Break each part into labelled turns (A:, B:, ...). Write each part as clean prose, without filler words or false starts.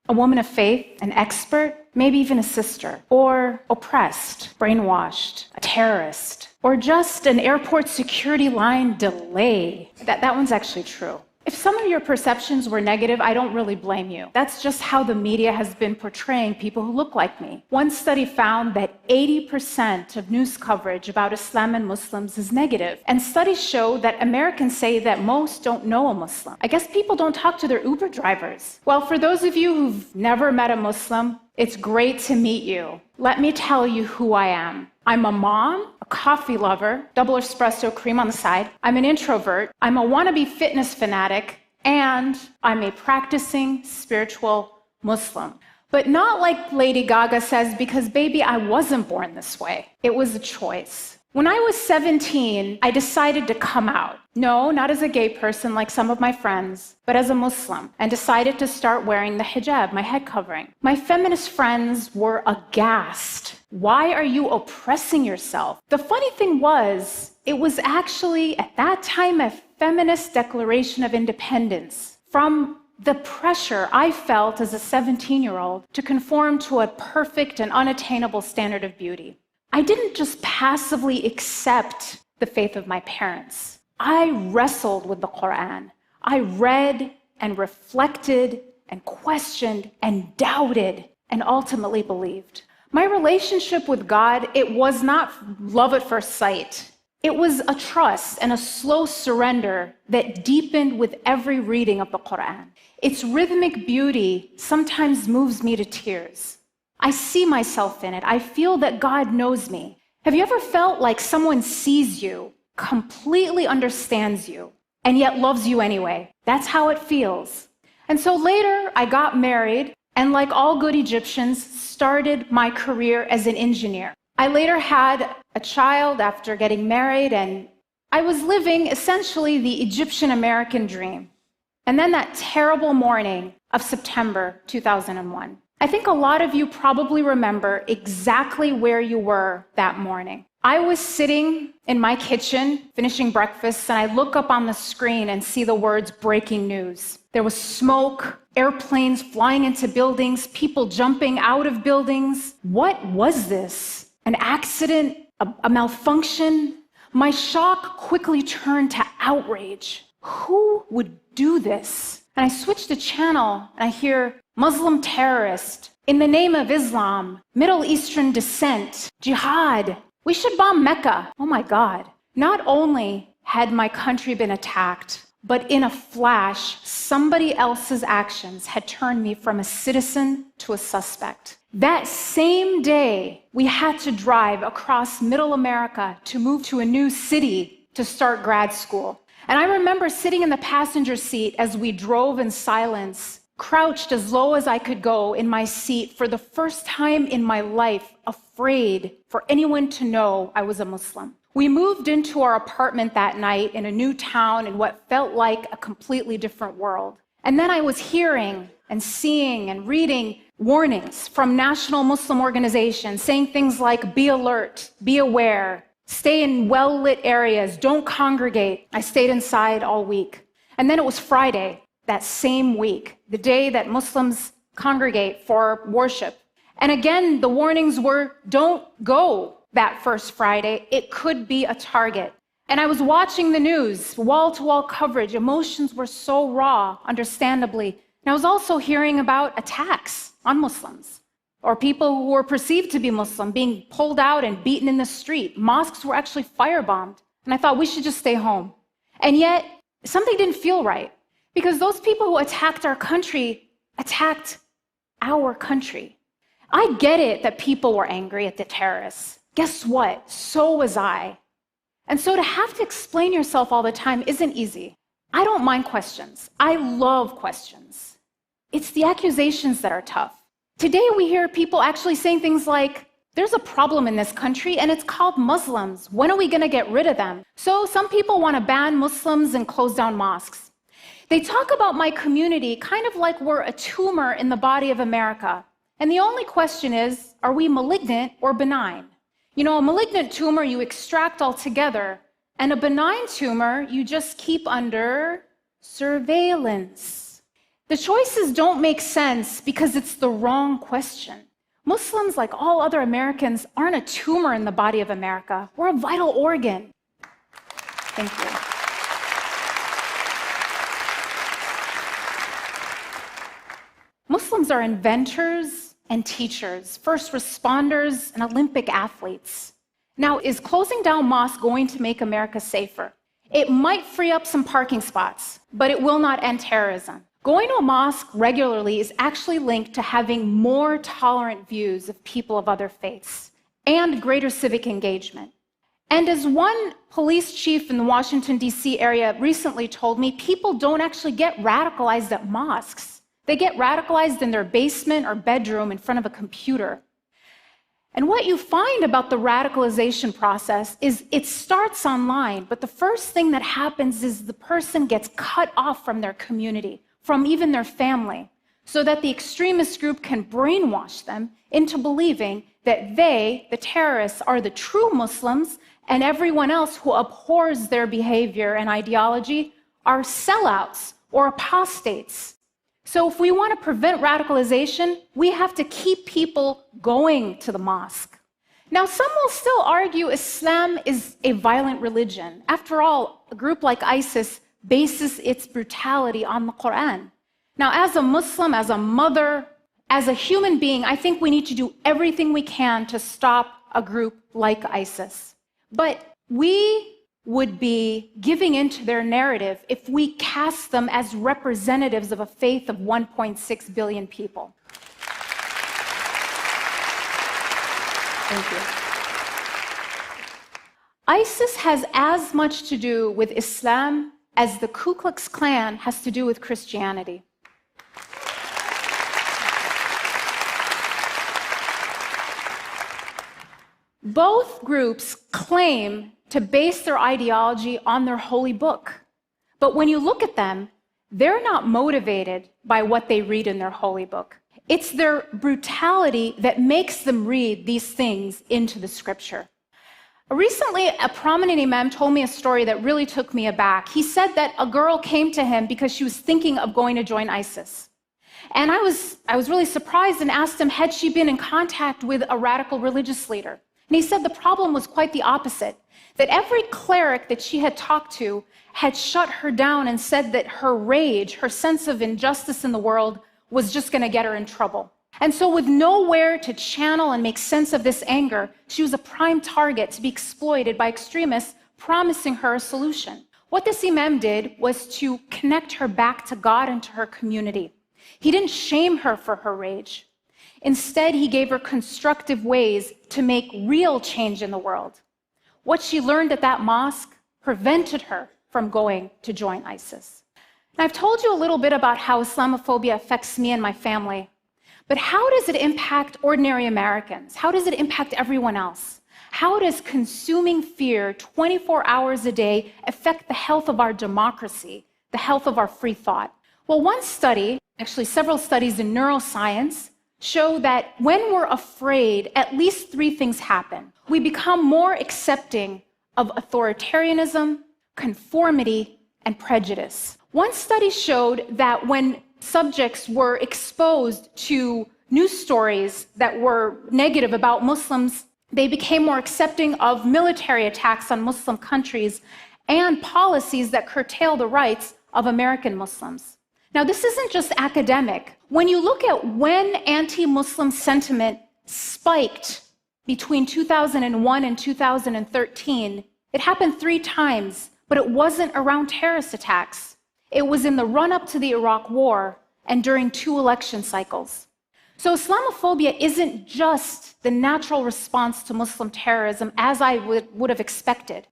A: a woman of faith, an expert, maybe even a sister, or oppressed, brainwashed, a terrorist, or just an airport security line delay. That one's actually true. If some of your perceptions were negative, I don't really blame you. That's just how the media has been portraying people who look like me. One study found that 80% of news coverage about Islam and Muslims is negative. And studies show that Americans say that most don't know a Muslim. I guess people don't talk to their Uber drivers. Well, for those of you who've never met a Muslim, it's great to meet you. Let me tell you who I am. I'm a mom, a coffee lover, double espresso cream on the side. I'm an introvert. I'm a wannabe fitness fanatic, and I'm a practicing spiritual Muslim. But not like Lady Gaga says, because baby, I wasn't born this way. It was a choice. When I was 17, I decided to come out. No, not as a gay person like some of my friends, but as a Muslim, and decided to start wearing the hijab, my head covering. My feminist friends were aghast. Why are you oppressing yourself? The funny thing was, it was actually at that time a feminist declaration of independence from the pressure I felt as a 17-year-old to conform to a perfect and unattainable standard of beauty. I didn't just passively accept the faith of my parents. I wrestled with the Quran. I read and reflected and questioned and doubted and ultimately believed. My relationship with God, it was not love at first sight. It was a trust and a slow surrender that deepened with every reading of the Quran. Its rhythmic beauty sometimes moves me to tears. I see myself in it. I feel that God knows me. Have you ever felt like someone sees you, completely understands you, and yet loves you anyway? That's how it feels. And so later, I got married, and like all good Egyptians, started my career as an engineer. I later had a child after getting married, and I was living essentially the Egyptian American dream. And then that terrible morning of September 2001. I think a lot of you probably remember exactly where you were that morning. I was sitting in my kitchen, finishing breakfast, and I look up on the screen and see the words breaking news. There was smoke, airplanes flying into buildings, people jumping out of buildings. What was this? An accident? A malfunction? My shock quickly turned to outrage. Who would do this? And I switched the channel and I hear Muslim terrorist, in the name of Islam, Middle Eastern descent, jihad. We should bomb Mecca. Oh my God. Not only had my country been attacked, but in a flash, somebody else's actions had turned me from a citizen to a suspect. That same day, we had to drive across Middle America to move to a new city to start grad school. And I remember sitting in the passenger seat as we drove in silence, crouched as low as I could go in my seat for the first time in my life, afraid for anyone to know I was a Muslim. We moved into our apartment that night in a new town in what felt like a completely different world. And then I was hearing and seeing and reading warnings from national Muslim organizations saying things like, be alert, be aware, stay in well-lit areas, don't congregate. I stayed inside all week. And then it was Friday, that same week, the day that Muslims congregate for worship. And again, the warnings were, don't go that first Friday. It could be a target. And I was watching the news, wall-to-wall coverage. Emotions were so raw, understandably. And I was also hearing about attacks on Muslims, or people who were perceived to be Muslim being pulled out and beaten in the street. Mosques were actually firebombed. And I thought we should just stay home. And yet, something didn't feel right. Because those people who attacked our country attacked our country. I get it that people were angry at the terrorists. Guess what? So was I. And so to have to explain yourself all the time isn't easy. I don't mind questions. I love questions. It's the accusations that are tough. Today we hear people actually saying things like, there's a problem in this country and it's called Muslims. When are we going to get rid of them? So some people want to ban Muslims and close down mosques. They talk about my community kind of like we're a tumor in the body of America. And the only question is, are we malignant or benign? You know, a malignant tumor you extract altogether, and a benign tumor you just keep under surveillance. The choices don't make sense because it's the wrong question. Muslims, like all other Americans, aren't a tumor in the body of America. We're a vital organ. Thank you. Muslims are inventors and teachers, first responders and Olympic athletes. Now, is closing down mosques going to make America safer? It might free up some parking spots, but it will not end terrorism. Going to a mosque regularly is actually linked to having more tolerant views of people of other faiths and greater civic engagement. And as one police chief in the Washington, D.C. area recently told me, people don't actually get radicalized at mosques. They get radicalized in their basement or bedroom in front of a computer. And what you find about the radicalization process is it starts online, but the first thing that happens is the person gets cut off from their community, from even their family, so that the extremist group can brainwash them into believing that they, the terrorists, are the true Muslims, and everyone else who abhors their behavior and ideology are sellouts or apostates. So if we want to prevent radicalization, we have to keep people going to the mosque. Now, some will still argue Islam is a violent religion. After all, a group like ISIS bases its brutality on the Quran. Now, as a Muslim, as a mother, as a human being, I think we need to do everything we can to stop a group like ISIS. But we would be giving into their narrative if we cast them as representatives of a faith of 1.6 billion people. Thank you. ISIS has as much to do with Islam as the Ku Klux Klan has to do with Christianity. Both groups claim to base their ideology on their holy book. But when you look at them, they're not motivated by what they read in their holy book. It's their brutality that makes them read these things into the scripture. Recently, a prominent imam told me a story that really took me aback. He said that a girl came to him because she was thinking of going to join ISIS. And I was really surprised and asked him, had she been in contact with a radical religious leader? And he said the problem was quite the opposite, that every cleric that she had talked to had shut her down and said that her rage, her sense of injustice in the world, was just going to get her in trouble. And so with nowhere to channel and make sense of this anger, she was a prime target to be exploited by extremists promising her a solution. What this imam did was to connect her back to God and to her community. He didn't shame her for her rage. Instead, he gave her constructive ways to make real change in the world. What she learned at that mosque prevented her from going to join ISIS. And I've told you a little bit about how Islamophobia affects me and my family. But how does it impact ordinary Americans? How does it impact everyone else? How does consuming fear 24 hours a day affect the health of our democracy, the health of our free thought? Well, one study, actually several studies in neuroscience, show that when we're afraid, at least three things happen. We become more accepting of authoritarianism, conformity, and prejudice. One study showed that when subjects were exposed to news stories that were negative about Muslims, they became more accepting of military attacks on Muslim countries and policies that curtail the rights of American Muslims. Now, this isn't just academic. When you look at when anti-Muslim sentiment spiked between 2001 and 2013, it happened 3 times, but it wasn't around terrorist attacks. It was in the run-up to the Iraq War and during 2 election cycles. So Islamophobia isn't just the natural response to Muslim terrorism as I would have expected.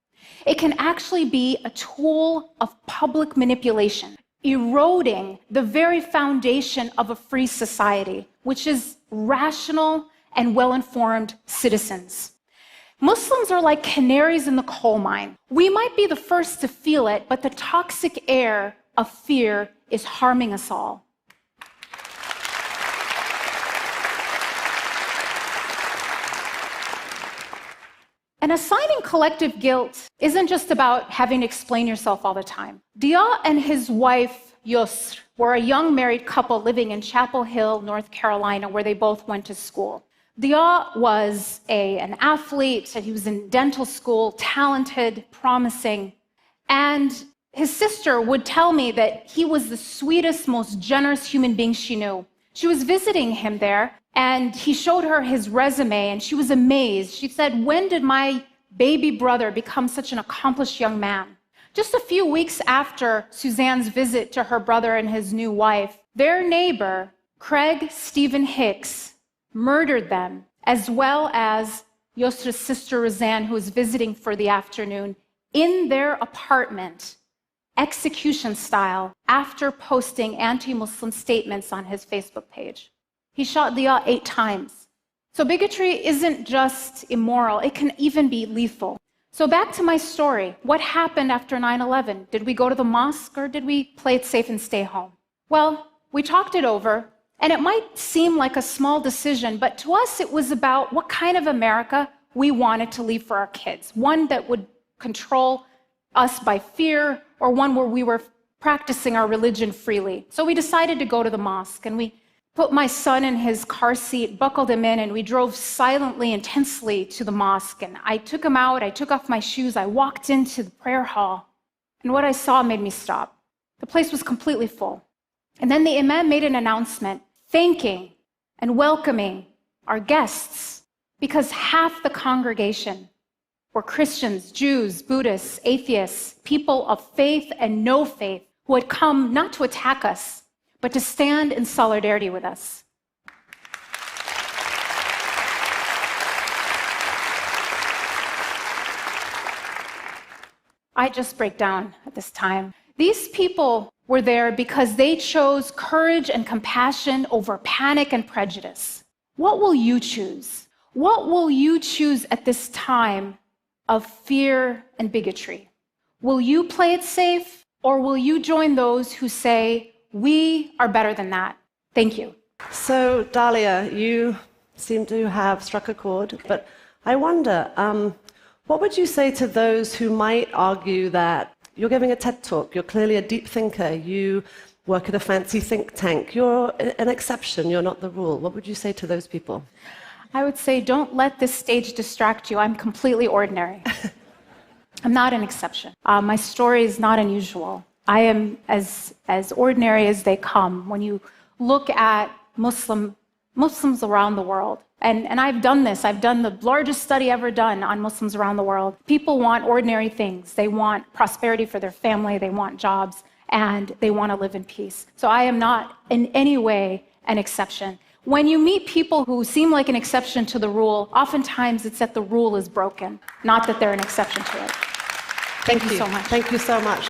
A: It can actually be a tool of public manipulation, eroding the very foundation of a free society, which is rational and well-informed citizens. Muslims are like canaries in the coal mine. We might be the first to feel it, but the toxic air of fear is harming us all. And assigning collective guilt isn't just about having to explain yourself all the time. Dia and his wife Yusr were a young married couple living in Chapel Hill, North Carolina, where they both went to school. Dalia was an athlete, he was in dental school, talented, promising, and his sister would tell me that he was the sweetest, most generous human being she knew. She was visiting him there, and he showed her his resume, and she was amazed. She said, "When did my baby brother become such an accomplished young man?" Just a few weeks after Suzanne's visit to her brother and his new wife, their neighbor, Craig Stephen Hicks, murdered them, as well as Yusra's sister Roseanne, who was visiting for the afternoon, in their apartment, execution style, after posting anti-Muslim statements on his Facebook page. He shot Dalia 8 times. So bigotry isn't just immoral, it can even be lethal. So back to my story. What happened after 9/11? Did we go to the mosque or did we play it safe and stay home? Well, we talked it over, and it might seem like a small decision, but to us it was about what kind of America we wanted to leave for our kids. One that would control us by fear, or one where we were practicing our religion freely. So we decided to go to the mosque, and we put my son in his car seat, buckled him in, and we drove silently, intensely to the mosque. And I took him out, I took off my shoes, I walked into the prayer hall, and what I saw made me stop. The place was completely full. And then the imam made an announcement thanking and welcoming our guests, because half the congregation were Christians, Jews, Buddhists, atheists, people of faith and no faith, who had come not to attack us, but to stand in solidarity with us. I just break down at this time. These people were there because they chose courage and compassion over panic and prejudice. What will you choose? What will you choose at this time of fear and bigotry? Will you play it safe, or will you join those who say, we are better than that? Thank you.
B: So, Dalia, you seem to have struck a chord, but I wonder, what would you say to those who might argue that you're giving a TED Talk, you're clearly a deep thinker, you work at a fancy think tank, you're an exception, you're not the rule? What would you say to those people?
A: I would say, don't let this stage distract you. I'm completely ordinary. I'm not an exception. My story is not unusual. I am as ordinary as they come. When you look at Muslims around the world, and I've done this, I've done the largest study ever done on Muslims around the world. People want ordinary things. They want prosperity for their family, they want jobs, and they want to live in peace. So I am not in any way an exception. When you meet people who seem like an exception to the rule, oftentimes it's that the rule is broken, not that they're an exception to it. Thank you so much.
B: Thank you so much.